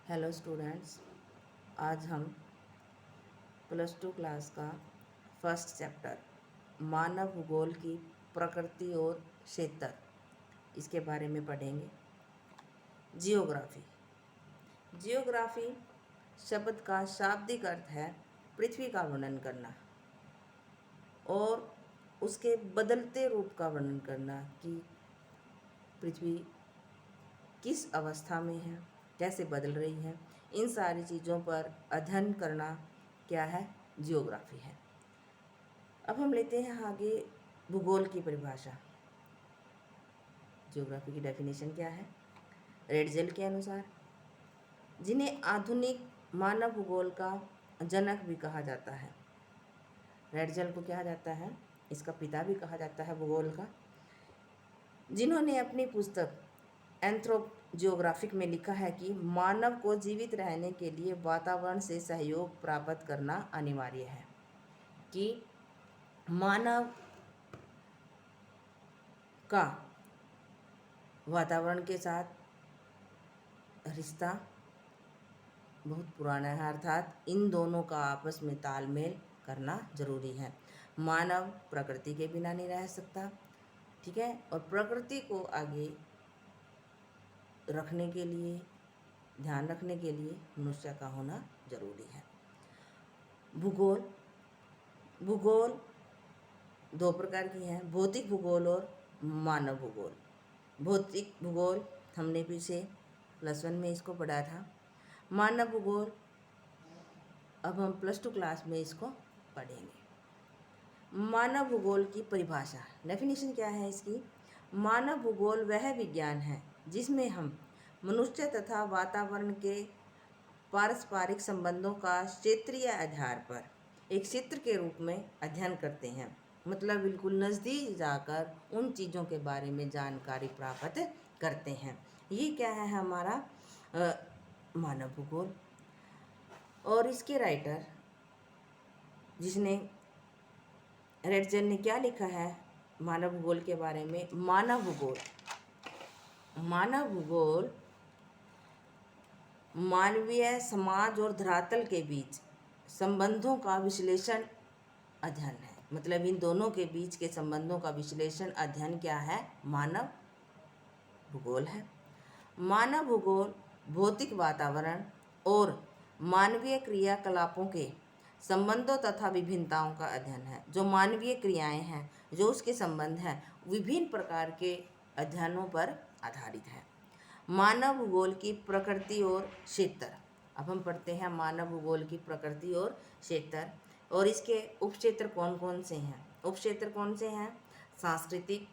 Hello students, आज हम +2 class का फर्स्ट चैप्टर मानव भूगोल की प्रकृति और क्षेत्र इसके बारे में पढ़ेंगे। जियोग्राफी। जियोग्राफी शब्द का शाब्दिक अर्थ है पृथ्वी का वर्णन करना और उसके बदलते रूप का वर्णन करना कि पृथ्वी किस अवस्था में है, कैसे बदल रही है। इन सारी चीज़ों पर अध्ययन करना क्या है, जियोग्राफी है। अब हम लेते हैं आगे भूगोल की परिभाषा। जियोग्राफी की डेफिनेशन क्या है? रेडजेल के अनुसार, जिन्हें आधुनिक मानव भूगोल का जनक भी कहा जाता है। रेडजेल को कहा जाता है, इसका पिता भी कहा जाता है भूगोल का, जिन्होंने अपनी पुस्तक एंथ्रोपोजियोग्राफिक में लिखा है कि मानव को जीवित रहने के लिए वातावरण से सहयोग प्राप्त करना अनिवार्य है। कि मानव का वातावरण के साथ रिश्ता बहुत पुराना है, अर्थात इन दोनों का आपस में तालमेल करना जरूरी है। मानव प्रकृति के बिना नहीं रह सकता, ठीक है, और प्रकृति को आगे रखने के लिए, ध्यान रखने के लिए मनुष्य का होना जरूरी है। भूगोल दो प्रकार की हैं, भौतिक भूगोल और मानव भूगोल। भौतिक भूगोल हमने पीछे +1 में इसको पढ़ा था। मानव भूगोल अब हम +2 क्लास में इसको पढ़ेंगे। मानव भूगोल की परिभाषा, डेफिनेशन क्या है इसकी? मानव भूगोल वह विज्ञान है जिसमें हम मनुष्य तथा वातावरण के पारस्परिक संबंधों का क्षेत्रीय आधार पर एक क्षेत्र के रूप में अध्ययन करते हैं। मतलब बिल्कुल नज़दीक जाकर उन चीज़ों के बारे में जानकारी प्राप्त करते हैं। ये क्या है हमारा मानव भूगोल। और इसके राइटर जिसने रेडजेल ने क्या लिखा है मानव भूगोल के बारे में? मानव भूगोल मानवीय समाज और धरातल के बीच संबंधों का विश्लेषण अध्ययन है। मतलब इन दोनों के बीच के संबंधों का विश्लेषण अध्ययन क्या है? मानव भूगोल है। मानव भूगोल भौतिक वातावरण और मानवीय क्रियाकलापों के संबंधों तथा विभिन्नताओं का अध्ययन है। जो मानवीय क्रियाएं हैं, जो उसके संबंध हैं, विभिन्न प्रकार के अध्ययनों पर आधारित है। मानव भूगोल की प्रकृति और क्षेत्र। अब हम पढ़ते हैं मानव भूगोल की प्रकृति और क्षेत्र, और इसके उपक्षेत्र कौन कौन से हैं? उपक्षेत्र कौन से हैं? सांस्कृतिक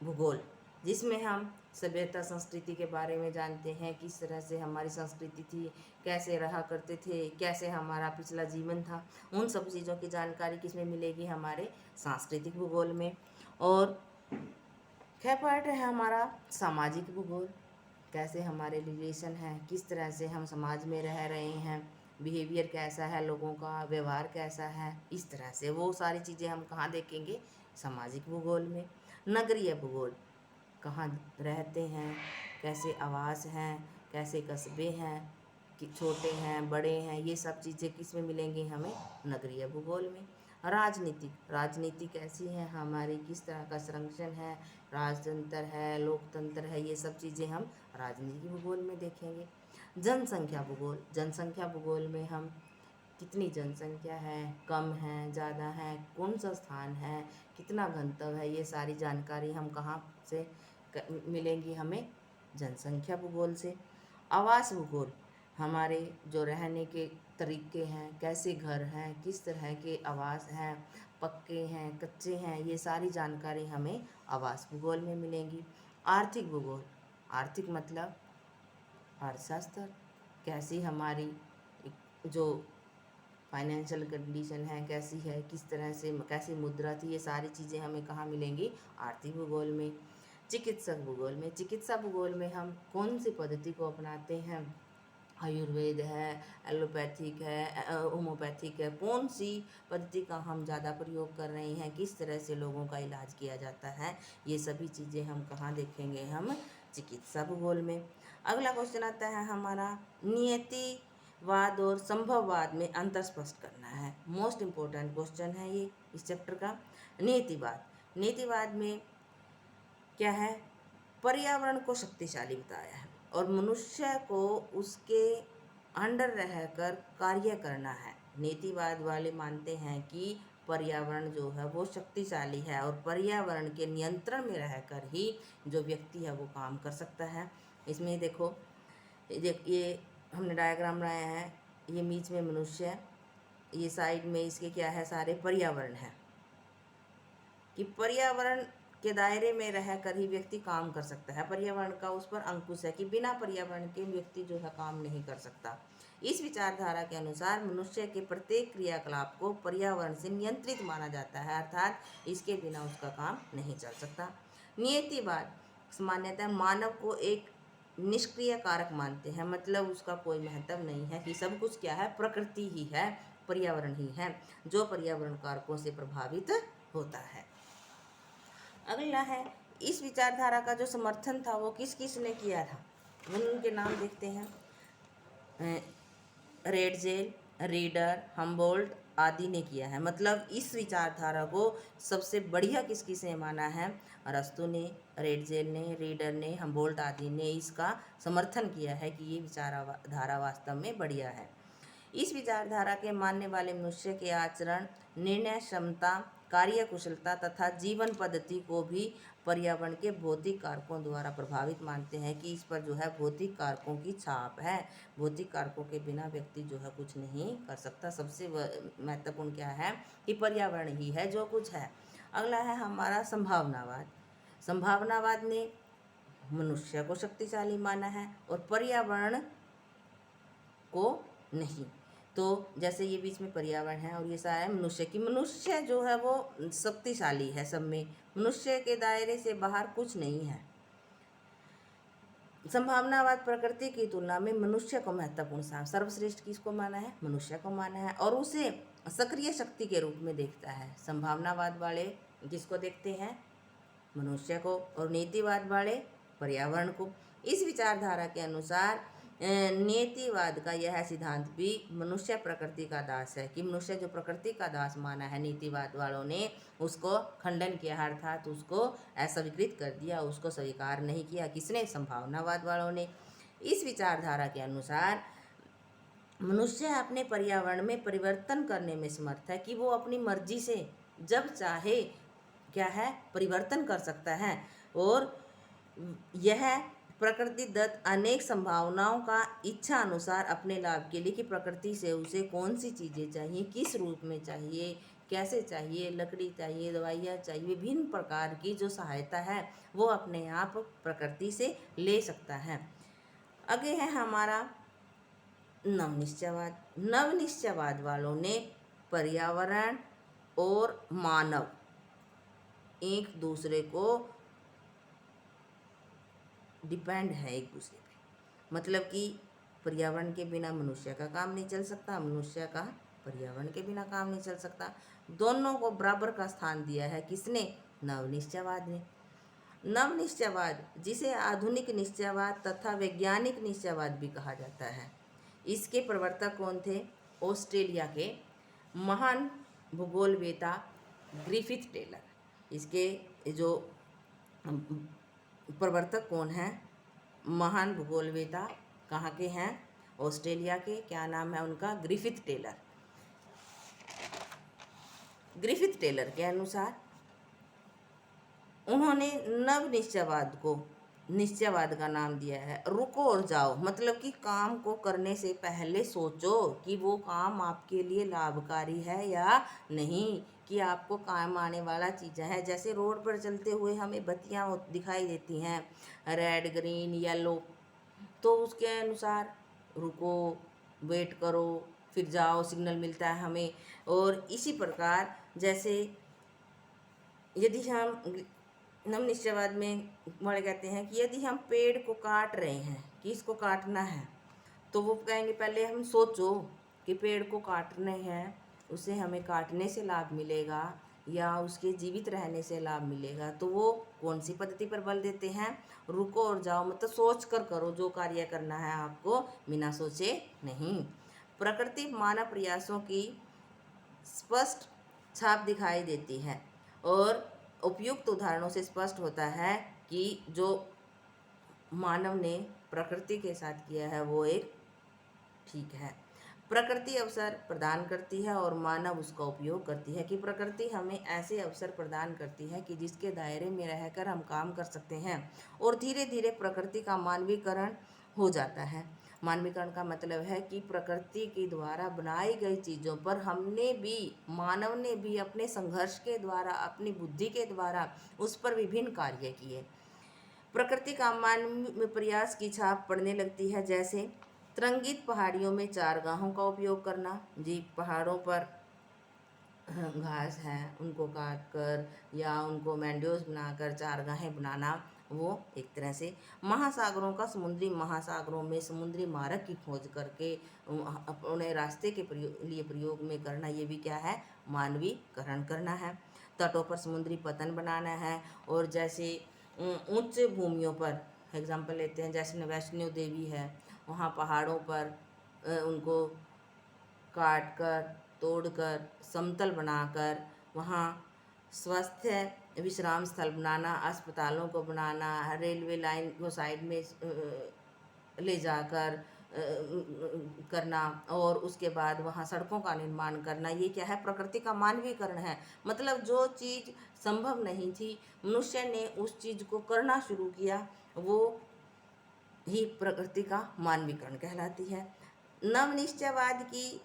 भूगोल, जिसमें हम सभ्यता संस्कृति के बारे में जानते हैं, किस तरह से हमारी संस्कृति थी, कैसे रहा करते थे, कैसे हमारा पिछला जीवन था। उन सब चीज़ों की जानकारी किसमें मिलेगी? हमारे सांस्कृतिक भूगोल में। और पार्ट है हमारा सामाजिक भूगोल, कैसे हमारे रिलेशन हैं, किस तरह से हम समाज में रह रहे हैं, बिहेवियर कैसा है लोगों का, व्यवहार कैसा है, इस तरह से वो सारी चीज़ें हम कहाँ देखेंगे? सामाजिक भूगोल में। नगरीय भूगोल, कहाँ रहते हैं, कैसे आवास हैं, कैसे कस्बे हैं, कि छोटे हैं बड़े हैं, ये सब चीज़ें किस में मिलेंगी हमें? नगरीय भूगोल में। राजनीति कैसी है हमारी, किस तरह का संरक्षण है, राजतंत्र है, लोकतंत्र है, ये सब चीज़ें हम राजनीतिक भूगोल में देखेंगे। जनसंख्या भूगोल में हम कितनी जनसंख्या है, कम है, ज़्यादा है, कौन सा स्थान है, कितना घनत्व है, ये सारी जानकारी हम कहाँ से मिलेंगी? हमें जनसंख्या भूगोल से। आवास भूगोल, हमारे जो रहने के तरीके हैं, कैसे घर हैं, किस तरह के आवास हैं, पक्के हैं, कच्चे हैं, ये सारी जानकारी हमें आवास भूगोल में मिलेंगी। आर्थिक भूगोल, आर्थिक मतलब अर्थशास्त्र, कैसी हमारी जो फाइनेंशियल कंडीशन है, कैसी है, किस तरह से कैसी मुद्रा थी, ये सारी चीज़ें हमें कहाँ मिलेंगी? आर्थिक भूगोल में। चिकित्सा भूगोल में हम कौन सी पद्धति को अपनाते हैं? आयुर्वेद है, एलोपैथिक है, होम्योपैथिक है, कौन सी पद्धति का हम ज़्यादा प्रयोग कर रहे हैं, किस तरह से लोगों का इलाज किया जाता है, ये सभी चीज़ें हम कहाँ देखेंगे? हम चिकित्सा भूगोल में। अगला क्वेश्चन आता है हमारा, नियतिवाद और संभववाद में अंतर स्पष्ट करना है। मोस्ट इम्पोर्टेंट क्वेश्चन है ये इस चैप्टर का। नीतिवाद में क्या है, पर्यावरण को शक्तिशाली बताया है और मनुष्य को उसके अंडर रहकर कार्य करना है। नीतिवाद वाले मानते हैं कि पर्यावरण जो है वो शक्तिशाली है और पर्यावरण के नियंत्रण में रहकर ही जो व्यक्ति है वो काम कर सकता है। इसमें देखो, ये हमने डायग्राम बनाया है, ये बीच में मनुष्य, ये साइड में इसके क्या है, सारे पर्यावरण है, कि पर्यावरण के दायरे में रहकर ही व्यक्ति काम कर सकता है। पर्यावरण का उस पर अंकुश है कि बिना पर्यावरण के व्यक्ति जो है काम नहीं कर सकता। इस विचारधारा के अनुसार मनुष्य के प्रत्येक क्रियाकलाप को पर्यावरण से नियंत्रित माना जाता है, अर्थात इसके बिना उसका काम नहीं चल सकता। नियतिवाद सामान्यतः मानव को एक निष्क्रिय कारक मानते हैं, मतलब उसका कोई महत्व नहीं है, कि सब कुछ क्या है, प्रकृति ही है, पर्यावरण ही है जो पर्यावरण कारकों से प्रभावित होता है। अगला है, इस विचारधारा का जो समर्थन था वो किस किस ने किया था, उनके नाम देखते हैं। रेडजेल, रीडर, हम्बोल्ट आदि ने किया है। मतलब इस विचारधारा को सबसे बढ़िया किस किस ने माना है, अरस्तु ने, रेडजेल ने, रीडर ने, हम्बोल्ट आदि ने इसका समर्थन किया है कि ये विचारधारा वास्तव में बढ़िया है। इस विचारधारा के मानने वाले मनुष्य के आचरण, निर्णय क्षमता, कार्य कुशलता तथा जीवन पद्धति को भी पर्यावरण के भौतिक कारकों द्वारा प्रभावित मानते हैं, कि इस पर जो है भौतिक कारकों की छाप है। भौतिक कारकों के बिना व्यक्ति जो है कुछ नहीं कर सकता। सबसे महत्वपूर्ण क्या है कि पर्यावरण ही है जो कुछ है। अगला है हमारा संभावनावाद। संभावनावाद ने मनुष्य को शक्तिशाली माना है और पर्यावरण को नहीं। तो जैसे ये बीच में पर्यावरण है और ये सारा है मनुष्य की, मनुष्य जो है वो शक्तिशाली है, सब में मनुष्य के दायरे से बाहर कुछ नहीं है। संभावनावाद प्रकृति की तुलना में मनुष्य को महत्वपूर्ण सर्वश्रेष्ठ किसको माना है, मनुष्य को माना है और उसे सक्रिय शक्ति के रूप में देखता है। संभावनावाद वाले किसको देखते हैं, मनुष्य को, और नीतिवाद वाले पर्यावरण को। इस विचारधारा के अनुसार नीतिवाद का यह सिद्धांत भी मनुष्य प्रकृति का दास है, कि मनुष्य जो प्रकृति का दास माना है, नीतिवाद वालों ने उसको खंडन किया, अर्थात उसको अस्वीकृत कर दिया, उसको स्वीकार नहीं किया। किसने, संभावनावाद वालों ने। इस विचारधारा के अनुसार मनुष्य अपने पर्यावरण में परिवर्तन करने में समर्थ है, कि वो अपनी मर्जी से जब चाहे क्या है, परिवर्तन कर सकता है और यह प्रकृति दत्त अनेक संभावनाओं का इच्छा अनुसार अपने लाभ के लिए, कि प्रकृति से उसे कौन सी चीज़ें चाहिए, किस रूप में चाहिए, कैसे चाहिए, लकड़ी चाहिए, दवाइयाँ चाहिए, विभिन्न प्रकार की जो सहायता है वो अपने आप प्रकृति से ले सकता है। आगे है हमारा नवनिश्चयवाद। नवनिश्चयवाद वालों ने पर्यावरण और मानव एक दूसरे को डिपेंड है एक दूसरे पे, मतलब कि पर्यावरण के बिना मनुष्य का काम नहीं चल सकता, मनुष्य का पर्यावरण के बिना काम नहीं चल सकता। दोनों को बराबर का स्थान दिया है किसने, नवनिश्चयवाद ने। नवनिश्चयवाद, जिसे आधुनिक निश्चयवाद तथा वैज्ञानिक निश्चयवाद भी कहा जाता है, इसके प्रवर्तक कौन थे, ऑस्ट्रेलिया के महान भूगोलवेता ग्रिफिथ टेलर। इसके जो प्रवर्तक कौन हैं, महान भूगोलवेता कहाँ के हैं, ऑस्ट्रेलिया के, क्या नाम है उनका, ग्रिफिथ टेलर। ग्रिफिथ टेलर के अनुसार उन्होंने नव निश्चयवाद को निश्चयवाद का नाम दिया है। रुको और जाओ, मतलब कि काम को करने से पहले सोचो कि वो काम आपके लिए लाभकारी है या नहीं, कि आपको काम आने वाला चीज़ें हैं। जैसे रोड पर चलते हुए हमें बत्तियां दिखाई देती हैं, रेड, ग्रीन, येलो, तो उसके अनुसार रुको, वेट करो, फिर जाओ, सिग्नल मिलता है हमें। और इसी प्रकार जैसे यदि हम नवनिश्चयवाद में वाले कहते हैं कि यदि हम पेड़ को काट रहे हैं, कि इसको काटना है, तो वो कहेंगे पहले हम सोचो कि पेड़ को काटने हैं, उसे हमें काटने से लाभ मिलेगा या उसके जीवित रहने से लाभ मिलेगा, तो वो कौन सी पद्धति पर बल देते हैं? रुको और जाओ, मतलब सोच कर करो, जो कार्य करना है आपको बिना सोचे नहीं। प्रकृति मानव प्रयासों की स्पष्ट छाप दिखाई देती है और उपयुक्त उदाहरणों से स्पष्ट होता है कि जो मानव ने प्रकृति के साथ किया है वो एक ठीक है। प्रकृति अवसर प्रदान करती है और मानव उसका उपयोग करती है, कि प्रकृति हमें ऐसे अवसर प्रदान करती है कि जिसके दायरे में रहकर हम काम कर सकते हैं और धीरे धीरे प्रकृति का मानवीकरण हो जाता है। मानवीकरण का मतलब है कि प्रकृति के द्वारा बनाई गई चीज़ों पर हमने भी, मानव ने भी अपने संघर्ष के द्वारा, अपनी बुद्धि के द्वारा उस पर विभिन्न कार्य किए। प्रकृति का मानव में प्रयास की छाप पड़ने लगती है, जैसे तरंगित पहाड़ियों में चारागाहों का उपयोग करना। जी, पहाड़ों पर घास है उनको काट कर या उनको मैंडोज बनाकर चारागाहें बनाना, वो एक तरह से। महासागरों का समुद्री महासागरों में समुद्री मार्ग की खोज करके अपने रास्ते के लिए प्रयोग में करना, ये भी क्या है? मानवीकरण करना है। तटों पर समुद्री पतन बनाना है, और जैसे उच्च भूमियों पर एग्जाम्पल लेते हैं, जैसे वैष्णो देवी है, वहाँ पहाड़ों पर उनको काट कर, तोड़ कर, समतल बनाकर वहाँ स्वस्थ विश्राम स्थल बनाना, अस्पतालों को बनाना, रेलवे लाइन को साइड में ले जाकर करना, और उसके बाद वहाँ सड़कों का निर्माण करना, ये क्या है? प्रकृति का मानवीकरण है। मतलब जो चीज़ संभव नहीं थी, मनुष्य ने उस चीज़ को करना शुरू किया, वो ही प्रकृति का मानवीकरण कहलाती है। नवनिश्चयवाद की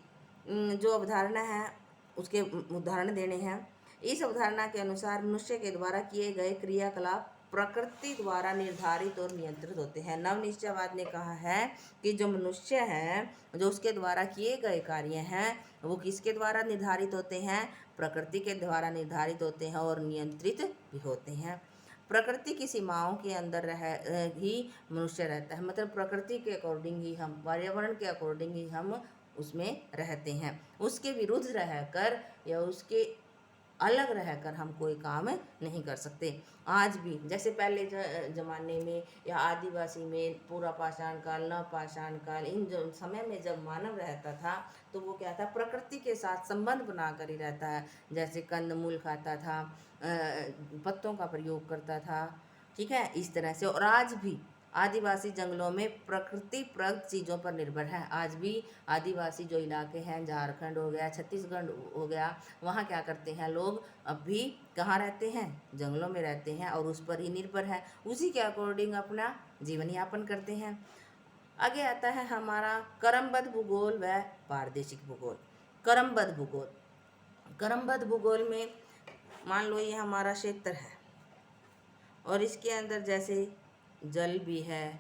जो अवधारणा है उसके उदाहरण देने हैं। इस अवधारणा के अनुसार मनुष्य के द्वारा किए गए क्रियाकलाप प्रकृति द्वारा निर्धारित और नियंत्रित होते हैं। नवनिश्चयवाद ने कहा है कि जो मनुष्य है, जो उसके द्वारा किए गए कार्य हैं, वो किसके द्वारा निर्धारित होते हैं? प्रकृति के द्वारा निर्धारित होते हैं और नियंत्रित भी होते हैं। प्रकृति की सीमाओं के अंदर ही मनुष्य रहता है, मतलब प्रकृति के अकॉर्डिंग ही हम, पर्यावरण के अकॉर्डिंग ही हम उसमें रहते हैं। उसके विरुद्ध रहकर या उसके अलग रहकर हम कोई काम नहीं कर सकते। आज भी जैसे पहले ज़माने में या आदिवासी में, पूरा पाषाण काल, नवपाषाण काल, इन जो समय में जब मानव रहता था, तो वो क्या था? प्रकृति के साथ संबंध बनाकर ही रहता है। जैसे कंदमूल खाता था, पत्तों का प्रयोग करता था, ठीक है, इस तरह से। और आज भी आदिवासी जंगलों में प्रकृति प्रदत्त चीज़ों पर निर्भर है। आज भी आदिवासी जो इलाके हैं, झारखंड हो गया, छत्तीसगढ़ हो गया, वहाँ क्या करते हैं लोग? अब भी कहाँ रहते हैं? जंगलों में रहते हैं और उस पर ही निर्भर है, उसी के अकॉर्डिंग अपना जीवन यापन करते हैं। आगे आता है हमारा क्रमबद्ध भूगोल व पारदेशिक भूगोल। क्रमबद्ध भूगोल, क्रमबद्ध भूगोल में मान लो ये हमारा क्षेत्र है और इसके अंदर जैसे जल भी है,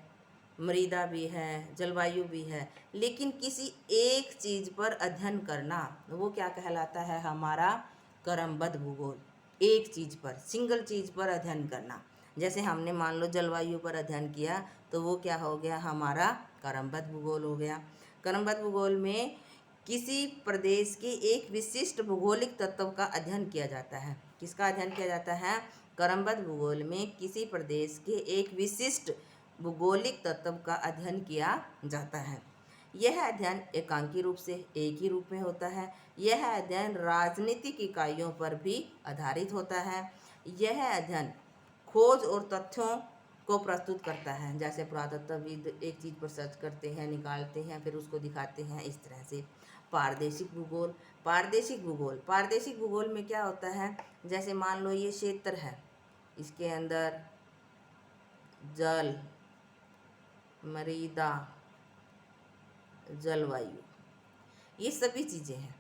मृदा भी है, जलवायु भी है, लेकिन किसी एक चीज़ पर अध्ययन करना, वो क्या कहलाता है? हमारा क्रमबद्ध भूगोल। एक चीज़ पर, सिंगल चीज़ पर अध्ययन करना। जैसे हमने मान लो जलवायु पर अध्ययन किया, तो वो क्या हो गया? हमारा क्रमबद्ध भूगोल हो गया। क्रमबद्ध भूगोल में किसी प्रदेश के एक विशिष्ट भौगोलिक तत्व का अध्ययन किया जाता है। किसका अध्ययन किया जाता है? क्रमबद्ध भूगोल में किसी प्रदेश के एक विशिष्ट भूगोलिक तत्व का अध्ययन किया जाता है। यह अध्ययन एकांकी रूप से एक ही रूप में होता है। यह अध्ययन राजनीतिक इकाइयों पर भी आधारित होता है। यह अध्ययन खोज और तथ्यों को प्रस्तुत करता है। जैसे पुरातत्वविद एक चीज़ पर सर्च करते हैं, निकालते हैं, फिर उसको दिखाते हैं, इस तरह से। पारदेशिक भूगोल, पारदेशिक भूगोल, पारदेशिक भूगोल में क्या होता है? जैसे मान लो ये क्षेत्र है, इसके अंदर जल, मृदा, जलवायु, ये सभी चीज़ें हैं,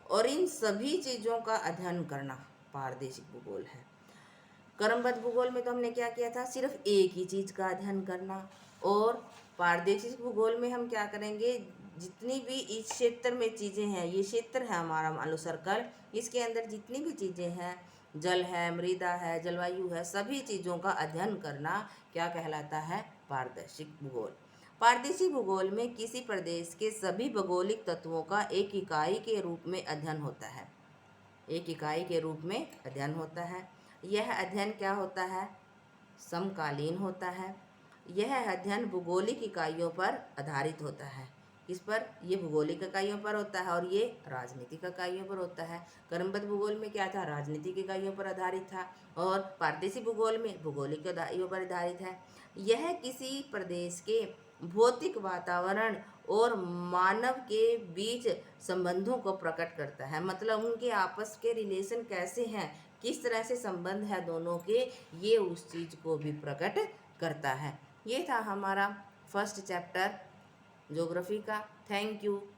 और इन सभी चीज़ों का अध्ययन करना पारदेशिक भूगोल है। क्रमबद्ध भूगोल में तो हमने क्या किया था? सिर्फ एक ही चीज़ का अध्ययन करना। और पारदेशिक भूगोल में हम क्या करेंगे? जितनी भी इस क्षेत्र में चीज़ें हैं, ये क्षेत्र है हमारा, मान लो सर्कल, इसके अंदर जितनी भी चीज़ें हैं, जल है, मृदा है, जलवायु है, सभी चीज़ों का अध्ययन करना क्या कहलाता है? पारदर्शिक भूगोल। पारदेशिक भूगोल में किसी प्रदेश के सभी भौगोलिक तत्वों का एक इकाई के रूप में अध्ययन होता है। एक इकाई के रूप में अध्ययन होता है। यह अध्ययन क्या होता है? समकालीन होता है। यह अध्ययन भूगोलिक इकाइयों पर आधारित होता है। किस पर? ये भूगोलिक इकाइयों पर होता है और ये राजनीतिक इकाइयों पर होता है। क्रमबद्ध भूगोल में क्या था? राजनीतिक इकाइयों पर आधारित था और पारदेशी भूगोल में भूगोलिक इकाइयों पर आधारित है। यह किसी प्रदेश के भौतिक वातावरण और मानव के बीच संबंधों को प्रकट करता है। मतलब उनके आपस के रिलेशन कैसे हैं, किस तरह से संबंध है दोनों के, ये उस चीज़ को भी प्रकट करता है। ये था हमारा फर्स्ट चैप्टर ज्योग्राफी का। Thank you.